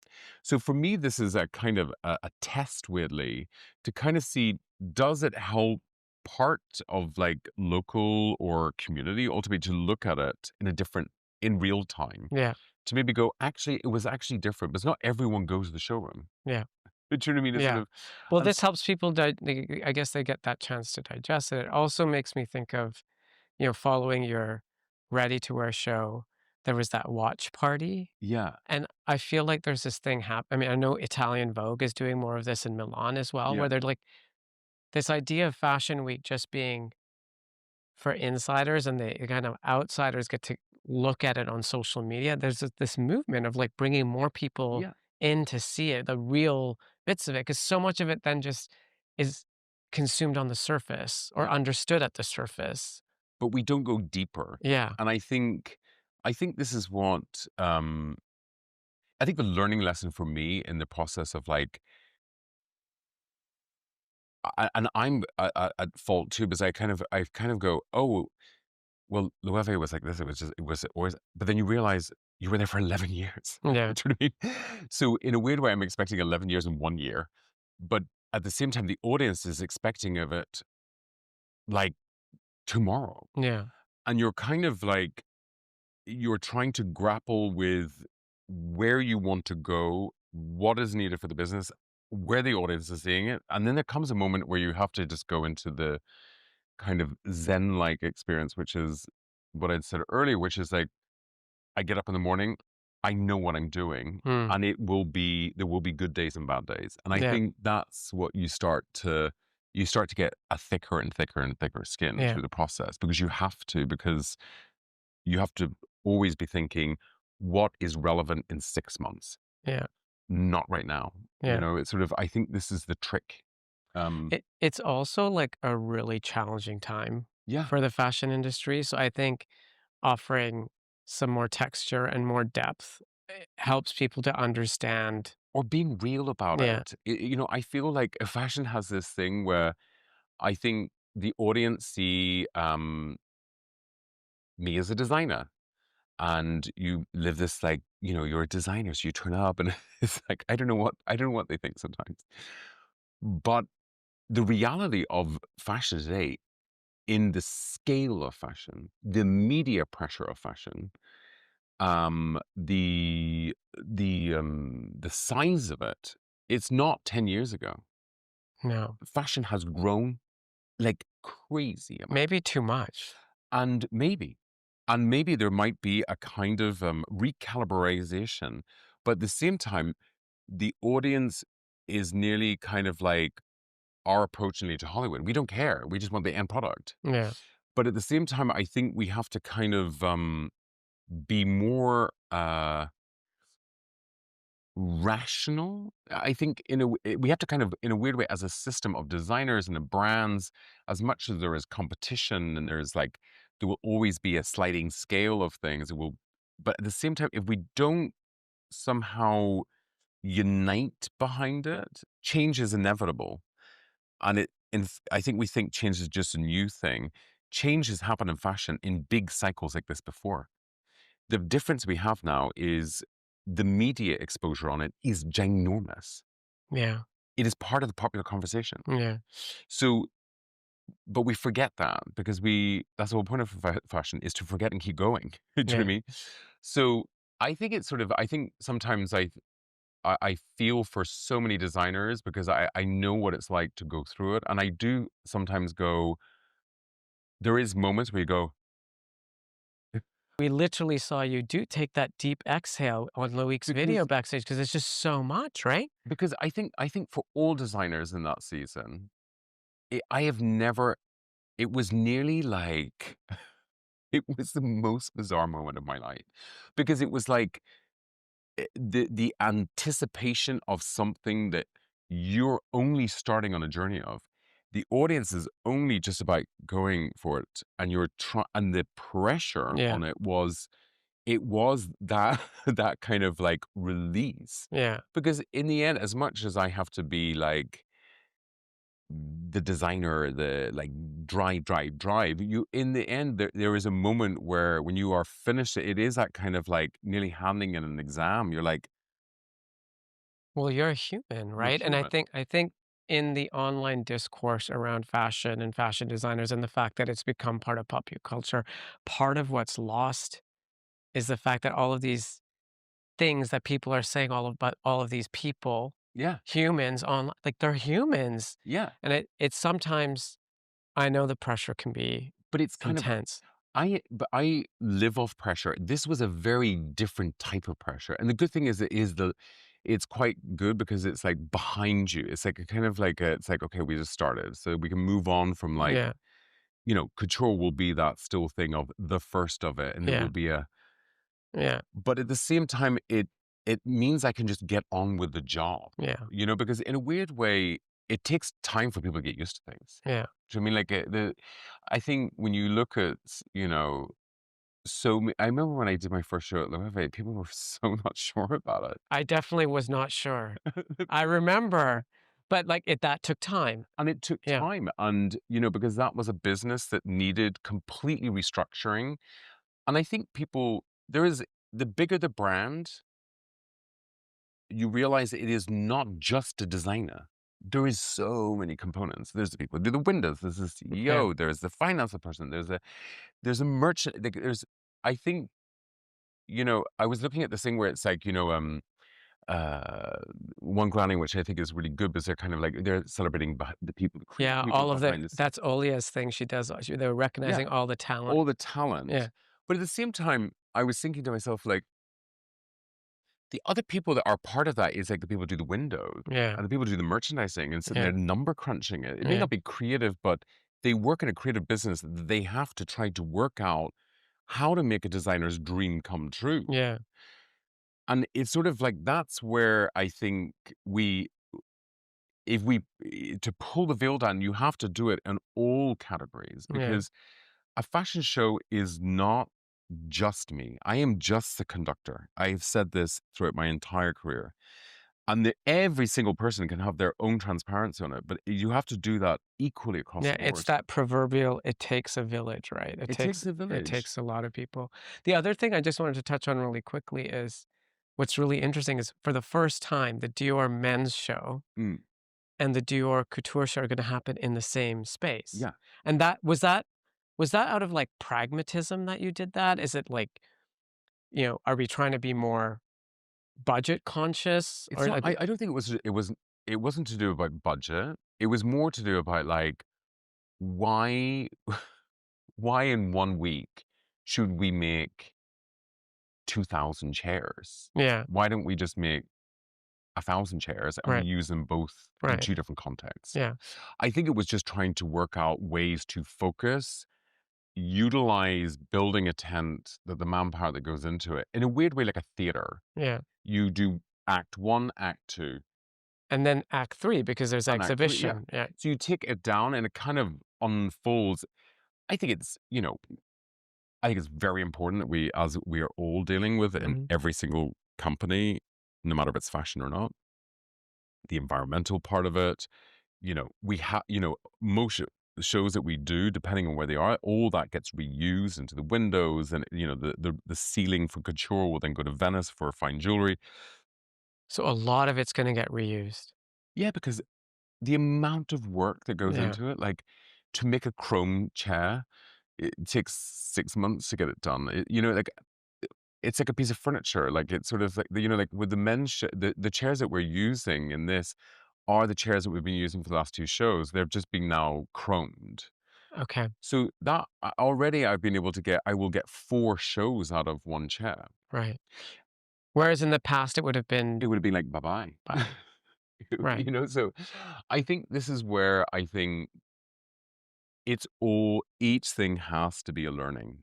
So for me, this is a kind of a test, weirdly, to kind of see, does it help part of like local or community ultimately to look at it in a different, in real time, Yeah. to maybe go, actually, it was actually different, but it's not everyone goes to the showroom. Yeah. But you know what I mean? It's sort Yeah. of, Well, and this helps people I guess they get that chance to digest it. It also makes me think of, following your ready to wear show, there was that watch party. yeah, And I feel like there's this thing I mean, I know Italian Vogue is doing more of this in Milan as well, yeah, where they're like this idea of Fashion Week just being for insiders and the kind of outsiders get to look at it on social media. There's this movement of like bringing more people yeah, in to see it, the real bits of it, because so much of it then just is consumed on the surface or yeah. understood at the surface. But we don't go deeper. Yeah. And I think this is what I think the learning lesson for me in the process of like, and I'm at fault too, because I kind of go, oh, well, Loewe was like this. It was always, but then you realize you were there for 11 years. Yeah. Do you know what I mean? So in a weird way, I'm expecting 11 years in 1 year, but at the same time, the audience is expecting of it like tomorrow. Yeah. And you're kind of like, you're trying to grapple with where you want to go, what is needed for the business, where the audience is seeing it. And then there comes a moment where you have to just go into the kind of Zen-like experience, which is what I'd said earlier, which is like, I get up in the morning, I know what I'm doing, Mm. and there will be good days and bad days. And I Yeah. think that's what you start to get a thicker and thicker and thicker skin Yeah. through the process, because you have to always be thinking, what is relevant in 6 months? Yeah. Not right now. Yeah. It's sort of, I think this is the trick. It's also like a really challenging time Yeah. for the fashion industry. So I think offering some more texture and more depth helps people to understand. Or being real about Yeah. it. I feel like fashion has this thing where I think the audience see me as a designer, and you live this like, you're a designer, so you turn up and it's like, I don't know what they think sometimes. But the reality of fashion today, in the scale of fashion, the media pressure of fashion, the size of it, it's not 10 years ago. No. Fashion has grown like crazy amount. Maybe too much. And maybe there might be a kind of recalibration, but at the same time, the audience is nearly kind of like our approach nearly to Hollywood. We don't care. We just want the end product. Yeah. But at the same time, I think we have to kind of be more rational. I think we have to kind of, in a weird way, as a system of designers and the brands, as much as there is competition and there will always be a sliding scale of things. But at the same time, if we don't somehow unite behind it, change is inevitable. And I think we think change is just a new thing. Change has happened in fashion in big cycles like this before. The difference we have now is the media exposure on it is ginormous. Yeah. It is part of the popular conversation. Yeah. So, but we forget that because that's the whole point of fashion, is to forget and keep going. Do you know what I Yeah. mean? So I think sometimes I feel for so many designers, because I know what it's like to go through it. And I do sometimes there is moments where you go, We literally saw you do take that deep exhale on Loic's video because backstage because it's just so much, right? I think for all designers in that season, I have never, it was nearly like, it was the most bizarre moment of my life, because it was like the anticipation of something that you're only starting on a journey of. The audience is only just about going for it, and and the pressure Yeah. on it was that that kind of like release. Yeah. Because in the end, as much as I have to be like the designer, the like drive, you, in the end, there is a moment where when you are finished, it is that kind of like nearly handing in an exam. You're like, Well, you're a human, you're right? And I human. think I think in the online discourse around fashion and fashion designers and the fact that it's become part of popular culture, part of what's lost is the fact that all of these things that people are saying all about all of these people, Yeah, humans on like they're humans. yeah. And it's sometimes I know the pressure can be But it's kind of, intense. I live off pressure. This was a very different type of pressure. And the good thing it's quite good because it's like behind you. It's like a kind of like it's like, okay, we just started. So we can move on from like, Yeah. couture will be that still thing of the first of it. And it will Yeah. be Yeah. but at the same time, it means I can just get on with the job, Yeah. because in a weird way, it takes time for people to get used to things. Yeah. Do you know what I mean? Like I think when you look at, I remember when I did my first show at Loewe, people were so not sure about I definitely was not sure. it. I remember, but like that took time. And it took Yeah. time. And, because that was a business that needed completely restructuring. And I think the bigger the brand, you realize it is not just a designer. There is so many components. There's the people who do the windows. There's the Yeah. CEO. There's the finance person. There's a merchant. I think I was looking at this thing where it's like, one grounding, which I think is really good, because they're kind of like, they're celebrating the people, the creative Yeah, people all of the behind this. that's Olia's thing she does. They're Yeah, recognizing all the talent. all the talent. Yeah, But at the same time, I was thinking to myself, like, the other people that are part of that is like the people who do the windows yeah, and the people who do the merchandising and sitting yeah, there number crunching it. It may yeah, not be creative, but they work in a creative business. They have to try to work out how to make a designer's dream come true. yeah, And it's sort of like, that's where I think to pull the veil down, you have to do it in all categories, yeah. because a fashion show is not just me. I am just the conductor. I've said this throughout my entire career. And every single person can have their own transparency on it, but you have to do that equally across Yeah, the it's board. that proverbial "it takes a village," right? It takes a It village. takes a lot of people. The other thing I just wanted to touch on really quickly is what's really interesting is for the first time, the Dior men's show Mm, and the Dior couture show are gonna happen in the same space. yeah. And was that out of, like, pragmatism that you did that? Is it like, are we trying to be more budget conscious It's or not, I don't think it wasn't to do about budget. It was more to do about, like, why why in 1 week should we make 2,000 chairs? Yeah, Why don't we just make 1,000 chairs and we right, use them both in right. two different contexts? Yeah, I think it was just trying to work out ways to focus, utilize building a tent, the manpower that goes into it, in a weird way, like a theater. yeah. You do act one, act two, And then act 3 because there's and act three. Yeah. exhibition. Yeah. So you take it down and it kind of unfolds. I think I think it's very important that as we are all dealing with in Mhm. every single company, no matter if it's fashion or not, the environmental part of it, we have, most shows that we do, depending on where they are, all that gets reused into the windows, and the ceiling for couture will then go to Venice for fine jewelry. So a lot of it's gonna get reused. Yeah, because the amount of work that goes Yeah. into it, like, to make a chrome chair, it takes 6 months to get it done. Like, it's like a piece of furniture. Like, it's sort of like, like with the the chairs that we're using in this are the chairs that we've been using for the last two shows. They're just being now chromed. Okay. So that already I will get 4 shows out of one chair. Right. Whereas in the past, it would have It been would have been like, bye-bye. by right. So I think this is where I think each thing has to be a learning.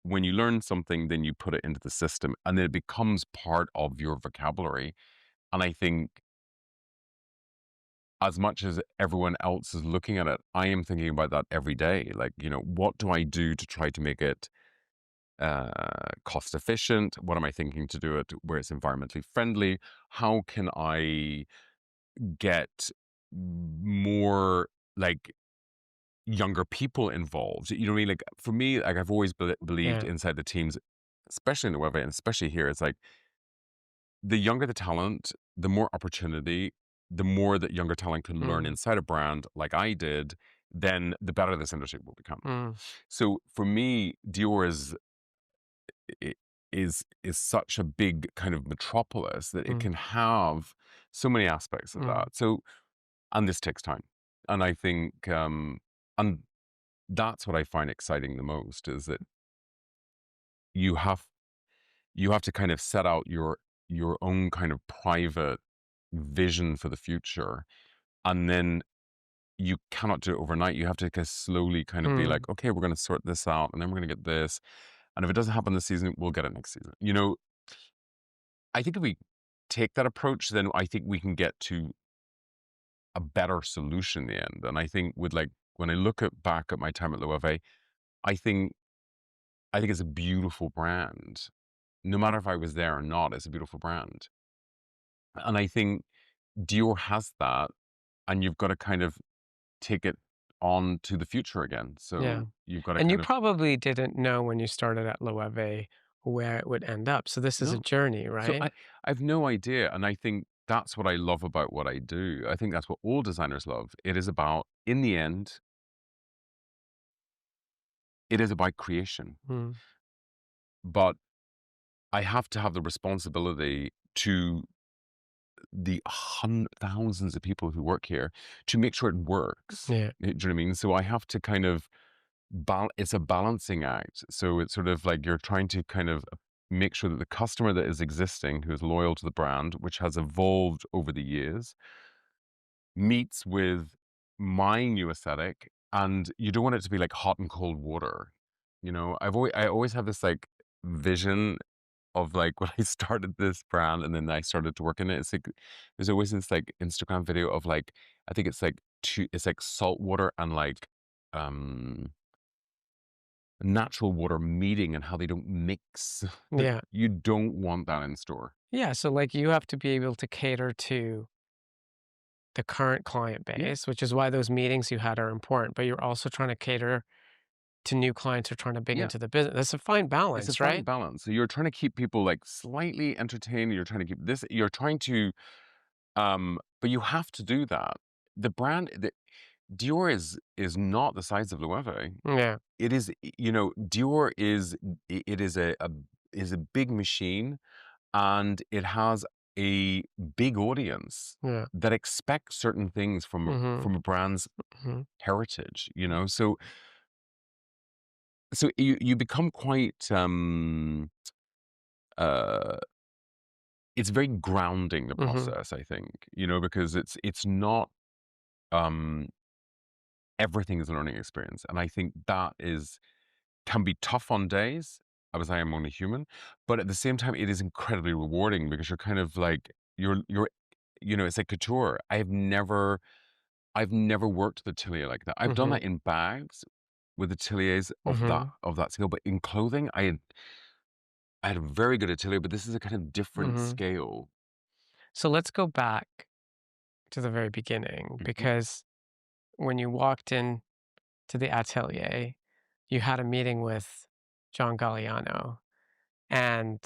When you learn something, then you put it into the system and then it becomes part of your vocabulary. And I think, as much as everyone else is looking at it, I am thinking about that every day. Like, what do I do to try to make it cost efficient? What am I thinking to do it where it's environmentally friendly? How can I get more, like, younger people involved? You know what I mean? Like, for me, like, I've always believed Yeah. inside the teams, especially in the web and especially here, it's like, the younger the talent, the more opportunity, the more that younger talent can learn Mm, inside a brand, like I did, then the better this industry will become. mm, So for me, Dior i- is such a big kind of metropolis that it mm, can have so many aspects of mm. that. So, and this takes time, and I think, and that's what I find exciting the most, is that you have to kind of set out your own kind of private vision for the future, and then you cannot do it overnight. You have to kind of slowly kind of be Mm. like, okay, we're going to sort this out, and then we're going to get this, and if it doesn't happen this season, we'll get it next season. I think if we take that approach, then I think we can get to a better solution in the end. And I think, with, like, when I look back at my time at Loewe, I think it's a beautiful brand. No matter if I was there or not, it's a beautiful brand. And I think Dior has that, and you've got to kind of take it on to the future again. Yeah. So you've got to And you kind of, probably didn't know when you started at Loewe where it would end up. So this is a no. journey, So right? I've no idea. And I think that's what I love about what I do. I think that's what all designers love. It is about, in the end, it is about creation. Mm, But I have to have the responsibility to the thousands of people who work here to make sure it works. Yeah. Do you know what I mean? So I have to kind of it's a balancing act. So it's sort of like you're trying to kind of make sure that the customer that is existing, who is loyal to the brand, which has evolved over the years, meets with my new aesthetic, and you don't want it to be like hot and cold water. I always have this like vision of like when I started this brand and then I started to work in it. It's like there's always this like Instagram video of like I think it's like salt water and like um natural water meeting and how they don't mix. Yeah. You don't want that in store. Yeah. So like you have to be able to cater to the current client Yeah. base, which is why those meetings you had are important, but you're also trying to cater to new clients who are trying to big Yeah. into the business. That's a fine It's a balance, fine right? balance. So you're trying to keep people like slightly entertained. You're trying to keep this, you're trying to, but you have to do that. Dior is not the size of Loewe. Yeah. It is, Dior it is a big machine, and it has a big audience Yeah. that expects certain things Mhm. from a brand's Mhm. heritage, so you become quite uh it's very grounding, the Mhm. process, I think, because it's not um everything is a learning experience, and I think that is can be tough on days, as I am only human, but at the same time, it is incredibly rewarding because you're kind of like you're it's like couture. I've never worked with atelier like that. I've done Mhm. that in bags with ateliers Mhm. of that scale, but in clothing, I had a very good atelier, but this is a kind of different Mhm. scale. So let's go back to the very beginning Mhm. because when you walked in to the atelier, you had a meeting with John Galliano and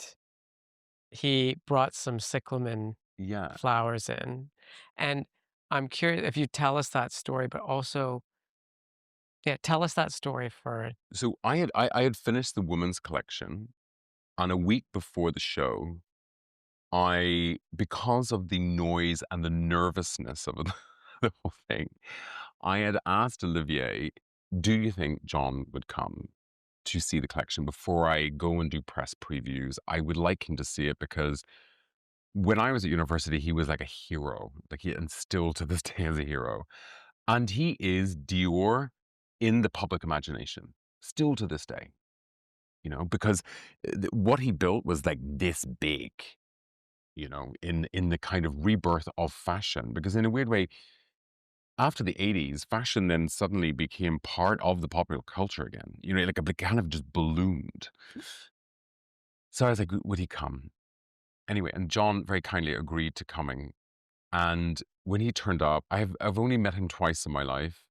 he brought some cyclamen Yeah. flowers in. And I'm curious if you tell us that story, but also, yeah, tell us that story for So I had finished the women's collection, and a week before the show, because of the noise and the nervousness of the whole thing, I had asked Olivier, "Do you think John would come to see the collection before I go and do press previews? I would like him to see it because when I was at university, he was like a hero, like and still to this day is a hero, and he is Dior in the public imagination, still to this day, because what he built was like this big." In the kind of rebirth of fashion. Because in a weird way, after the 80s, fashion then suddenly became part of the popular culture again. Like it kind of just ballooned. So I was like, would he come? Anyway, and John very kindly agreed to coming. And when he turned up, I've only met him twice in my life.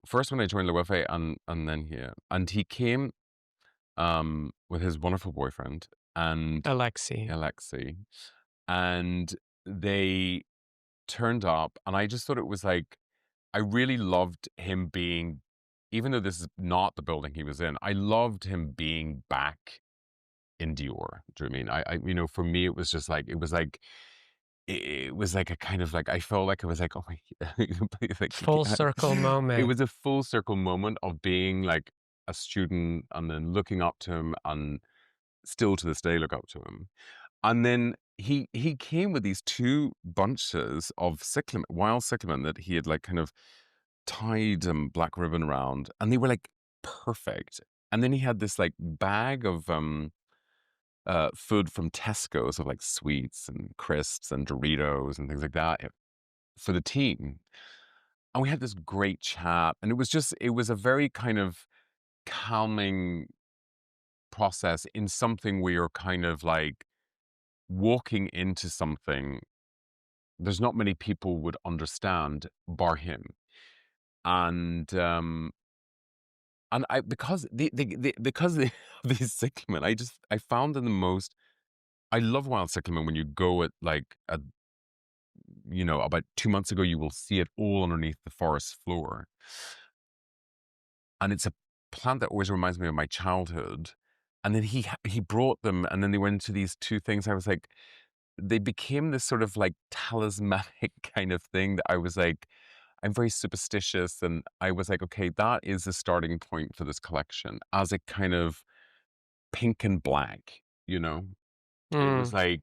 First when I joined Loewe, and then here. And he came with his wonderful boyfriend and Alexi. Alexei. And they turned up, and I just thought it was like I really loved him being, even though this is not the building he was in, I loved him being back in Dior. Do you know what I mean? For me, it was just like it was like a kind of like I felt like I was like, oh my, like Full circle it moment. was a full circle moment of being like a student and then looking up to him, and still to this day look up to him. And then he came with these two bunches of cyclamen, wild cyclamen that he had like kind of tied black ribbon around, and they were like perfect. And then he had this like bag of food from Tesco's of like sweets and crisps and Doritos and things like that for the team. And we had this great chat, and it was a very kind of calming process in something where you're kind of like walking into something there's not many people would understand bar him. And I because the these cyclamen, I found them the most. I love wild cyclamen. When you go at like about 2 months ago, you will see it all underneath the forest floor, and it's a plant that always reminds me of my childhood. And then he brought them, and then they went into these two things. I was like, they became this sort of like talismanic kind of thing that I was like, I'm very superstitious, and I was like, okay, that is the starting point for this collection as a kind of pink and black, you know? It was Mm. like,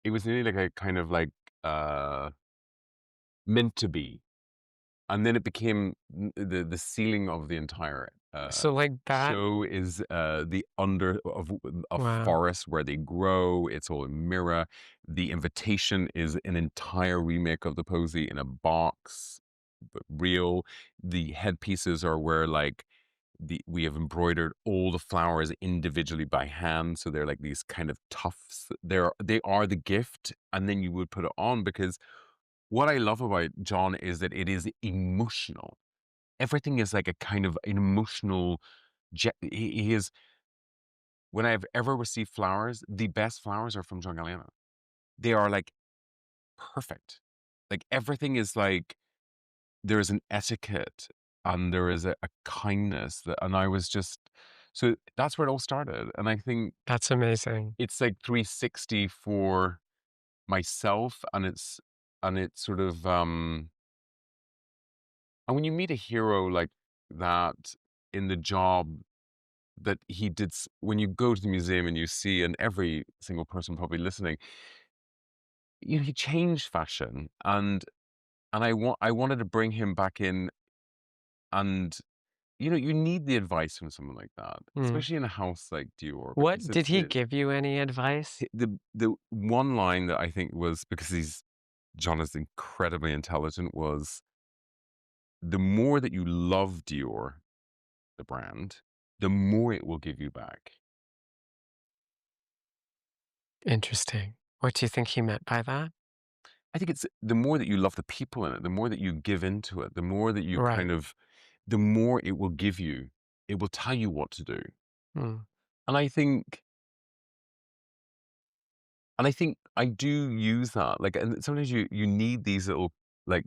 it was nearly like a kind of like meant to be. And then it became the ceiling of the entire So like that, show is the under of a wow. forest where they grow. It's all in mirror. The invitation is an entire remake of the posy in a box, but real. The headpieces are where like we have embroidered all the flowers individually by hand, so they're like these kind of tufts. They are the gift, and then you would put it on because what I love about John is that it is emotional. Everything is like a kind of an emotional. He is. When I've ever received flowers, the best flowers are from John Galliano. They are like perfect. Like everything is like there is an etiquette and there is a kindness that, and I was just so that's where it all started. And I think That's amazing. it's like 360 for myself, and it's sort of and when you meet a hero like that in the job that he did, when you go to the museum and you see, and every single person probably listening, he changed fashion, and I wanted to bring him back in, and you need the advice from someone like that, Mm. especially in a house like Dior, because What did he give you any advice? the one line that I think was, because John is incredibly intelligent, was the more that you love Dior, the brand, the more it will give you back. Interesting. What do you think he meant by that? I think it's the more that you love the people in it, the more that you give into it, the more that you Right. the more it will give you. It will tell you what to do. Mm. And I think I do use that. Like, and sometimes you need these little, like,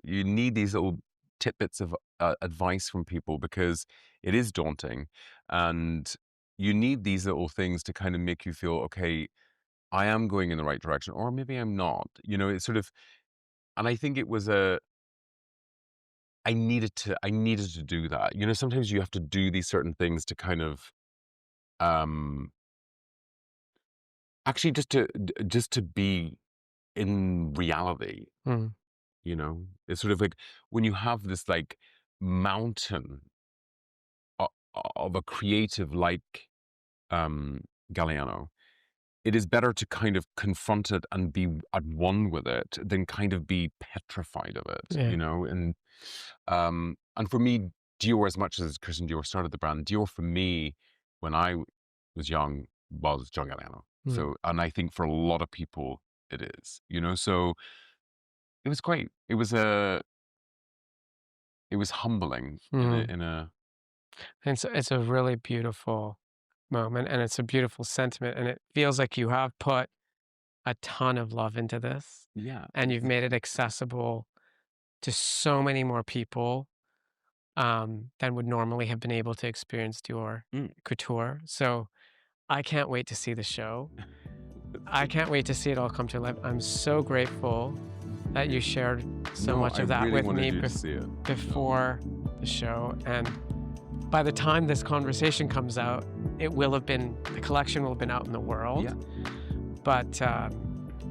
you need these little tidbits of advice from people because it is daunting, and you need these little things to kind of make you feel, okay, I am going in the right direction, or maybe I'm not. It's sort of, and I think it was I needed to do that. Sometimes you have to do these certain things to kind of um actually just to be in reality. Mm. It's sort of like when you have this like mountain of, of a creative like um Galliano, it is better to kind of confront it and be at one with it than kind of be petrified of it, Yeah. and for me, Dior, as much as Christian Dior started the brand, Dior for me, when I was young, was John Galliano. Mm. So, and I think for a lot of people, it is, so it was great. It was humbling in a, Mm. in a, And so it's a really beautiful moment and it's a beautiful sentiment. And it feels like you have put a ton of love into this yeah, and you've made it accessible to so many more people than would normally have been able to experience your Mm. couture. So I can't wait to see the show. I can't wait to see it all come to life. I'm so grateful that you shared so No, much I of that really with wanted me you to see it. before the show. And by the time this conversation comes out, the collection will have been out in the world. Yeah. But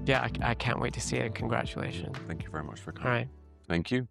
yeah, I can't wait to see it. Congratulations. Thank you very much for All coming. right. Thank you.